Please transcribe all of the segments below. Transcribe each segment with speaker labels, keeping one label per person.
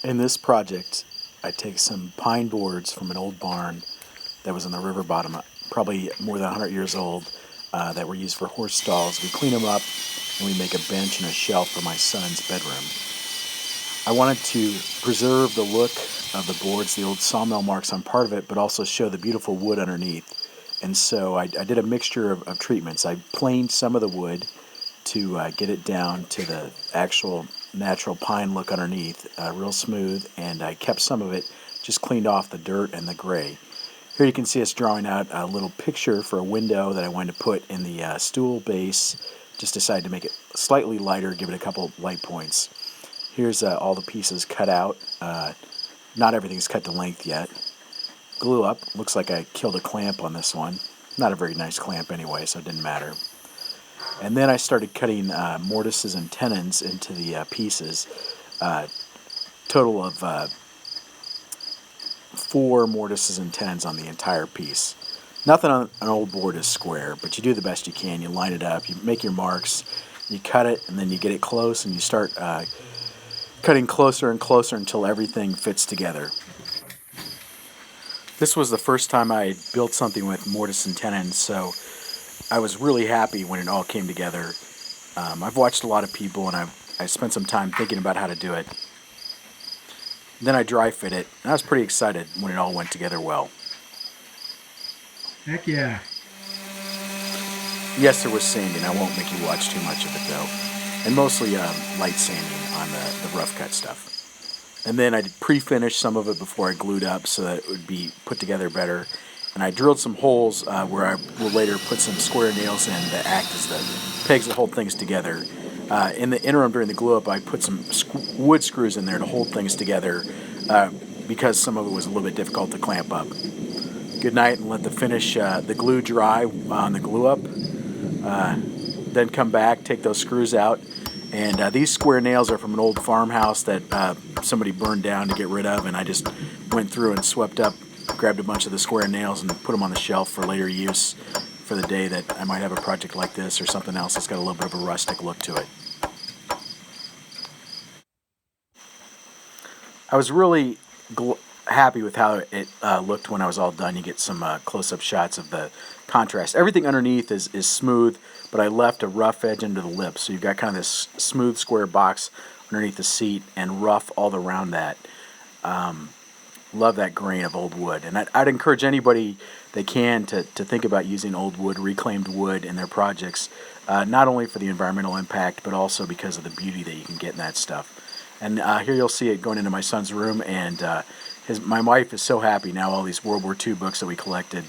Speaker 1: In this project, I take some pine boards from an old barn that was in the river bottom, probably more than 100 years old, that were used for horse stalls. We clean them up and we make a bench and a shelf for my son's bedroom. I wanted to preserve the look of the boards, the old sawmill marks on part of it, but also show the beautiful wood underneath. And so I did a mixture of treatments. I planed some of the wood to get it down to the actual natural pine look underneath, real smooth, and I kept some of it, just cleaned off the dirt and the gray. Here you can see us drawing out a little picture for a window that I wanted to put in the stool base. Just decided to make it slightly lighter, give it a couple light points. Here's all the pieces cut out. Not everything's cut to length yet. Glue up. Looks like I killed a clamp on this one. Not a very nice clamp anyway, so it didn't matter. And then I started cutting mortises and tenons into the pieces. Total of 4 mortises and tenons on the entire piece. Nothing on an old board is square, but you do the best you can. You line it up, you make your marks, you cut it, and then you get it close, and you start cutting closer and closer until everything fits together. This was the first time I built something with mortise and tenons, so I was really happy when it all came together. I've watched a lot of people, and I spent some time thinking about how to do it. Then I dry fit it, and I was pretty excited when it all went together well.
Speaker 2: Heck yeah.
Speaker 1: Yes, there was sanding. I won't make you watch too much of it, though. And mostly light sanding on the rough cut stuff. And then I pre-finished some of it before I glued up so that it would be put together better. And I drilled some holes where I will later put some square nails in that act as the pegs that hold things together. In the interim during the glue up, I put some wood screws in there to hold things together because some of it was a little bit difficult to clamp up. Good night, and let the glue dry on the glue up. Then come back, take those screws out. And these square nails are from an old farmhouse that somebody burned down to get rid of, and I just went through and swept up, grabbed a bunch of the square nails and put them on the shelf for later use for the day that I might have a project like this or something else that's got a little bit of a rustic look to it. I was really happy with how it looked when I was all done. You get some close-up shots of the contrast. Everything underneath is smooth, but I left a rough edge into the lip. So you've got kind of this smooth square box underneath the seat and rough all around that. Love that grain of old wood. And I'd encourage anybody that can to think about using old wood, reclaimed wood in their projects, not only for the environmental impact, but also because of the beauty that you can get in that stuff. And here you'll see it going into my son's room, and my wife is so happy now. All these World War II books that we collected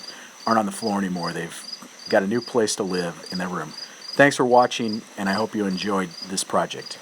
Speaker 1: aren't on the floor anymore. They've got a new place to live in their room. Thanks for watching, and I hope you enjoyed this project.